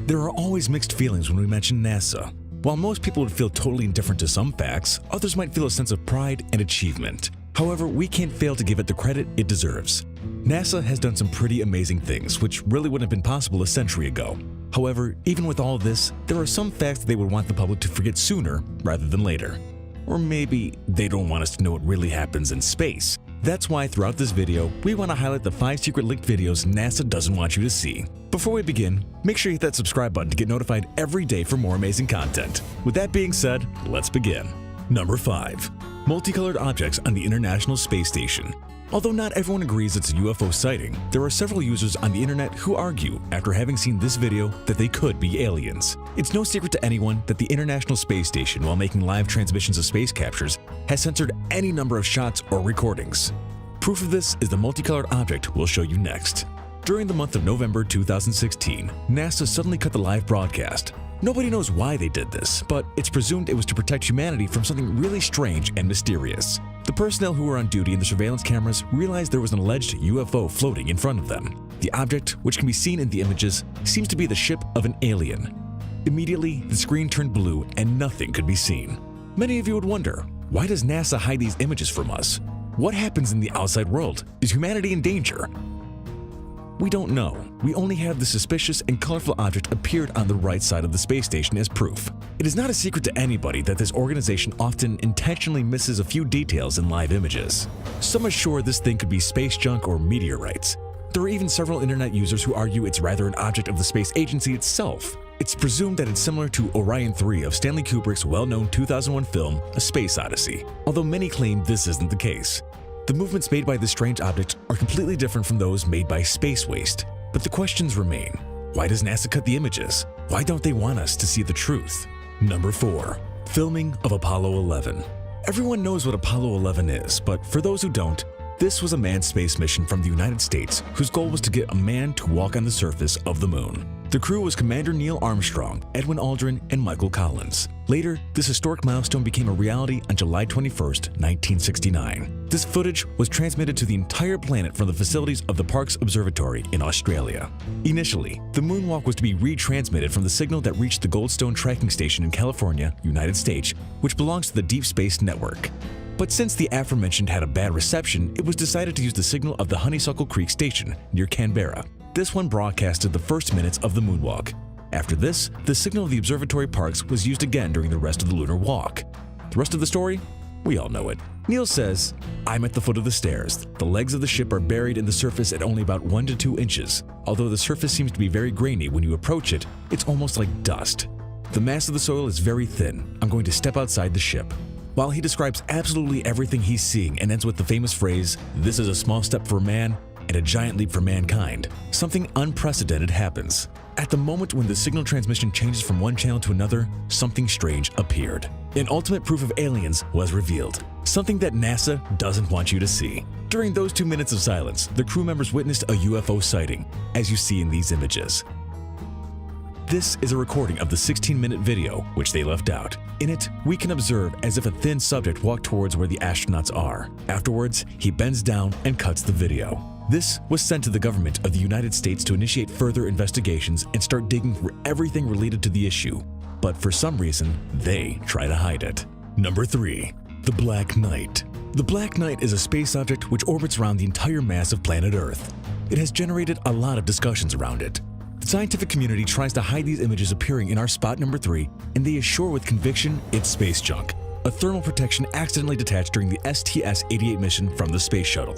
There are always mixed feelings when we mention NASA. While most people would feel totally indifferent to some facts, others might feel a sense of pride and achievement. However, we can't fail to give it the credit it deserves. NASA has done some pretty amazing things, which really wouldn't have been possible a century ago. However, even with all this, there are some facts that they would want the public to forget sooner rather than later. Or maybe they don't want us to know what really happens in space. That's why throughout this video, we want to highlight the 5 secret leaked videos NASA doesn't want you to see. Before we begin, make sure you hit that subscribe button to get notified every day for more amazing content. With that being said, let's begin. Number 5. Multicolored objects on the International Space Station. Although not everyone agrees it's a UFO sighting, there are several users on the internet who argue, after having seen this video, that they could be aliens. It's no secret to anyone that the International Space Station, while making live transmissions of space captures, has censored any number of shots or recordings. Proof of this is the multicolored object we'll show you next. During the month of November 2016, NASA suddenly cut the live broadcast. Nobody knows why they did this, but it's presumed it was to protect humanity from something really strange and mysterious. The personnel who were on duty in the surveillance cameras realized there was an alleged UFO floating in front of them. The object, which can be seen in the images, seems to be the ship of an alien. Immediately, the screen turned blue and nothing could be seen. Many of you would wonder, why does NASA hide these images from us? What happens in the outside world? Is humanity in danger? We don't know. We only have the suspicious and colorful object appeared on the right side of the space station as proof. It is not a secret to anybody that this organization often intentionally misses a few details in live images. Some are sure this thing could be space junk or meteorites. There are even several internet users who argue it's rather an object of the space agency itself. It's presumed that it's similar to Orion 3 of Stanley Kubrick's well-known 2001 film, A Space Odyssey, although many claim this isn't the case. The movements made by this strange object are completely different from those made by space waste. But the questions remain. Why does NASA cut the images? Why don't they want us to see the truth? Number 4. Filming of Apollo 11. Everyone knows what Apollo 11 is, but for those who don't, this was a manned space mission from the United States whose goal was to get a man to walk on the surface of the moon. The crew was Commander Neil Armstrong, Edwin Aldrin, and Michael Collins. Later, this historic milestone became a reality on July 21, 1969. This footage was transmitted to the entire planet from the facilities of the Parkes Observatory in Australia. Initially, the moonwalk was to be retransmitted from the signal that reached the Goldstone tracking station in California, United States, which belongs to the Deep Space Network. But since the aforementioned had a bad reception, it was decided to use the signal of the Honeysuckle Creek Station near Canberra. This one broadcasted the first minutes of the moonwalk. After this, the signal of the observatory Parkes was used again during the rest of the lunar walk. The rest of the story? We all know it. Neil says, "I'm at the foot of the stairs. The legs of the ship are buried in the surface at only about 1 to 2 inches. Although the surface seems to be very grainy when you approach it, it's almost like dust. The mass of the soil is very thin. I'm going to step outside the ship." While he describes absolutely everything he's seeing and ends with the famous phrase, "This is a small step for man and a giant leap for mankind," something unprecedented happens. At the moment when the signal transmission changes from one channel to another, something strange appeared. An ultimate proof of aliens was revealed, something that NASA doesn't want you to see. During those 2 minutes of silence, the crew members witnessed a UFO sighting, as you see in these images. This is a recording of the 16-minute video, which they left out. In it, we can observe as if a thin subject walked towards where the astronauts are. Afterwards, he bends down and cuts the video. This was sent to the government of the United States to initiate further investigations and start digging for everything related to the issue. But for some reason, they try to hide it. Number 3. The Black Knight. The Black Knight is a space object which orbits around the entire mass of planet Earth. It has generated a lot of discussions around it. The scientific community tries to hide these images appearing in our spot number 3, and they assure with conviction it's space junk, a thermal protection accidentally detached during the STS-88 mission from the space shuttle.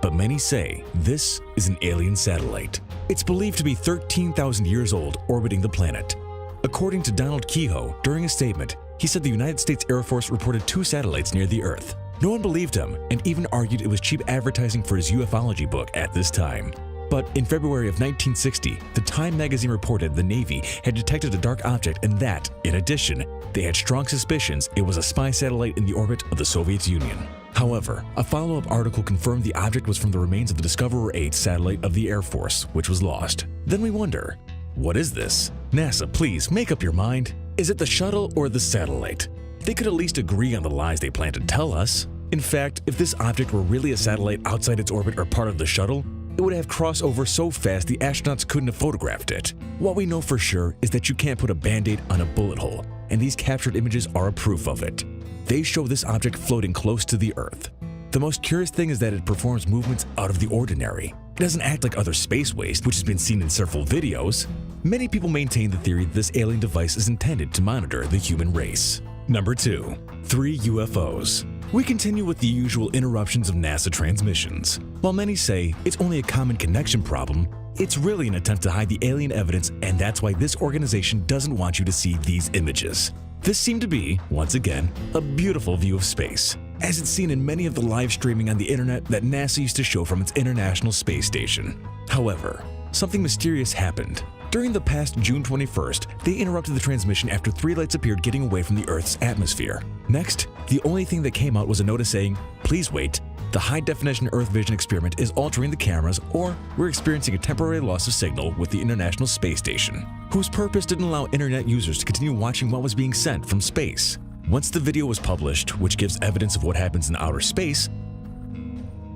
But many say this is an alien satellite. It's believed to be 13,000 years old, orbiting the planet. According to Donald Kehoe, during a statement, he said the United States Air Force reported 2 satellites near the Earth. No one believed him, and even argued it was cheap advertising for his ufology book at this time. But in February of 1960, the Time magazine reported the Navy had detected a dark object and that, in addition, they had strong suspicions it was a spy satellite in the orbit of the Soviet Union. However, a follow-up article confirmed the object was from the remains of the Discoverer 8 satellite of the Air Force, which was lost. Then we wonder, what is this? NASA, please make up your mind. Is it the shuttle or the satellite? They could at least agree on the lies they plan to tell us. In fact, if this object were really a satellite outside its orbit or part of the shuttle, it would have crossed over so fast the astronauts couldn't have photographed it. What we know for sure is that you can't put a band-aid on a bullet hole, and these captured images are a proof of it. They show this object floating close to the Earth. The most curious thing is that it performs movements out of the ordinary. It doesn't act like other space waste, which has been seen in several videos. Many people maintain the theory that this alien device is intended to monitor the human race. Number 2. 3 UFOs. We continue with the usual interruptions of NASA transmissions. While many say it's only a common connection problem, it's really an attempt to hide the alien evidence, and that's why this organization doesn't want you to see these images. This seemed to be, once again, a beautiful view of space, as it's seen in many of the live streaming on the internet that NASA used to show from its International Space Station. However, something mysterious happened. During the past June 21st, they interrupted the transmission after 3 lights appeared getting away from the Earth's atmosphere. Next, the only thing that came out was a notice saying, "Please wait, the high-definition Earth vision experiment is altering the cameras, or we're experiencing a temporary loss of signal with the International Space Station," whose purpose didn't allow internet users to continue watching what was being sent from space. Once the video was published, which gives evidence of what happens in outer space,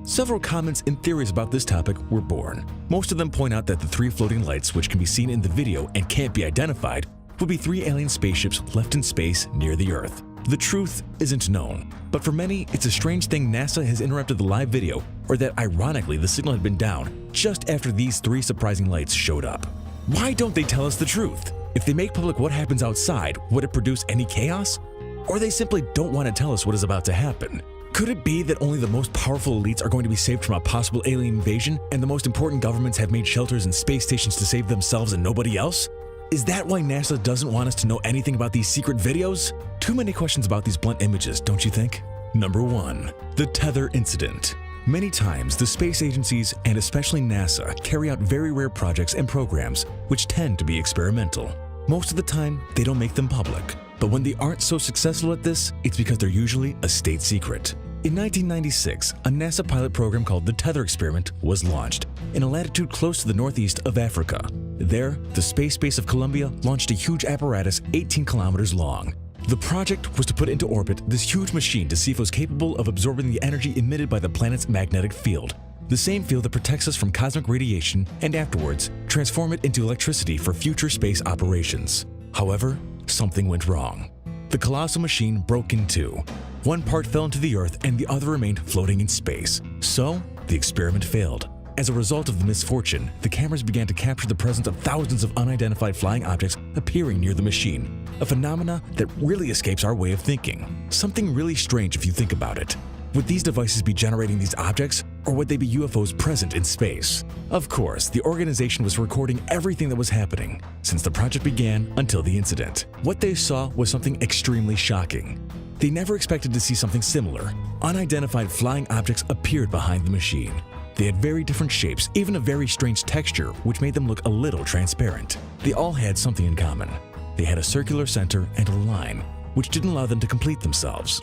several comments and theories about this topic were born. Most of them point out that the 3 floating lights, which can be seen in the video and can't be identified, would be 3 alien spaceships left in space near the Earth. The truth isn't known, but for many, it's a strange thing NASA has interrupted the live video, or that ironically the signal had been down just after these 3 surprising lights showed up. Why don't they tell us the truth? If they make public what happens outside, would it produce any chaos? Or they simply don't want to tell us what is about to happen? Could it be that only the most powerful elites are going to be saved from a possible alien invasion, and the most important governments have made shelters and space stations to save themselves and nobody else? Is that why NASA doesn't want us to know anything about these secret videos? Too many questions about these blunt images, don't you think? Number 1. The Tether Incident. Many times, the space agencies, and especially NASA, carry out very rare projects and programs which tend to be experimental. Most of the time, they don't make them public. But when they aren't so successful at this, it's because they're usually a state secret. In 1996, a NASA pilot program called the Tether Experiment was launched in a latitude close to the northeast of Africa. There, the space base of Columbia launched a huge apparatus 18 kilometers long. The project was to put into orbit this huge machine to see if it was capable of absorbing the energy emitted by the planet's magnetic field, the same field that protects us from cosmic radiation, and afterwards transform it into electricity for future space operations. However, something went wrong. The colossal machine broke in 2. One part fell into the Earth and the other remained floating in space. So, the experiment failed. As a result of the misfortune, the cameras began to capture the presence of thousands of unidentified flying objects appearing near the machine, a phenomena that really escapes our way of thinking. Something really strange if you think about it. Would these devices be generating these objects, or would they be UFOs present in space? Of course, the organization was recording everything that was happening, since the project began until the incident. What they saw was something extremely shocking. They never expected to see something similar. Unidentified flying objects appeared behind the machine. They had very different shapes, even a very strange texture, which made them look a little transparent. They all had something in common. They had a circular center and a line, which didn't allow them to complete themselves.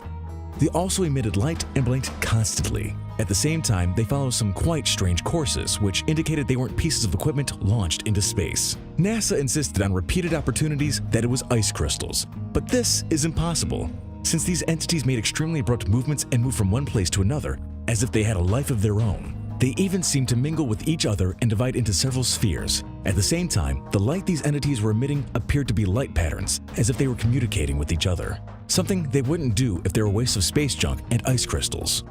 They also emitted light and blinked constantly. At the same time, they followed some quite strange courses, which indicated they weren't pieces of equipment launched into space. NASA insisted on repeated opportunities that it was ice crystals, but this is impossible, since these entities made extremely abrupt movements and moved from one place to another, as if they had a life of their own. They even seemed to mingle with each other and divide into several spheres. At the same time, the light these entities were emitting appeared to be light patterns, as if they were communicating with each other. Something they wouldn't do if they were wastes of space junk and ice crystals.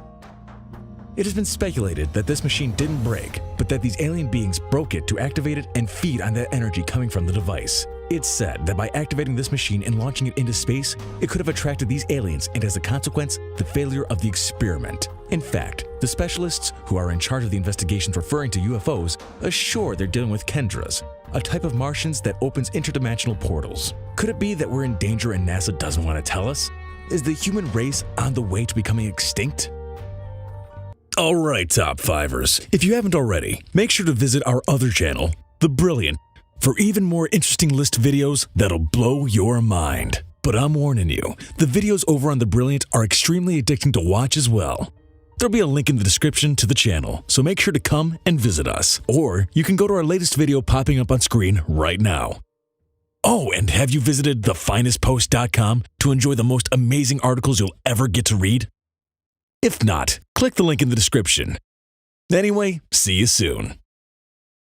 It has been speculated that this machine didn't break, but that these alien beings broke it to activate it and feed on that energy coming from the device. It's said that by activating this machine and launching it into space, it could have attracted these aliens, and as a consequence, the failure of the experiment. In fact, the specialists who are in charge of the investigations referring to UFOs assure they're dealing with Kendras, a type of Martians that opens interdimensional portals. Could it be that we're in danger and NASA doesn't want to tell us? Is the human race on the way to becoming extinct? Alright, Top Fivers, if you haven't already, make sure to visit our other channel, The Brilliant, for even more interesting list videos that'll blow your mind. But I'm warning you, the videos over on The Brilliant are extremely addicting to watch as well. There'll be a link in the description to the channel, so make sure to come and visit us. Or you can go to our latest video popping up on screen right now. Oh, and have you visited thefinestpost.com to enjoy the most amazing articles you'll ever get to read? If not, click the link in the description. Anyway, see you soon.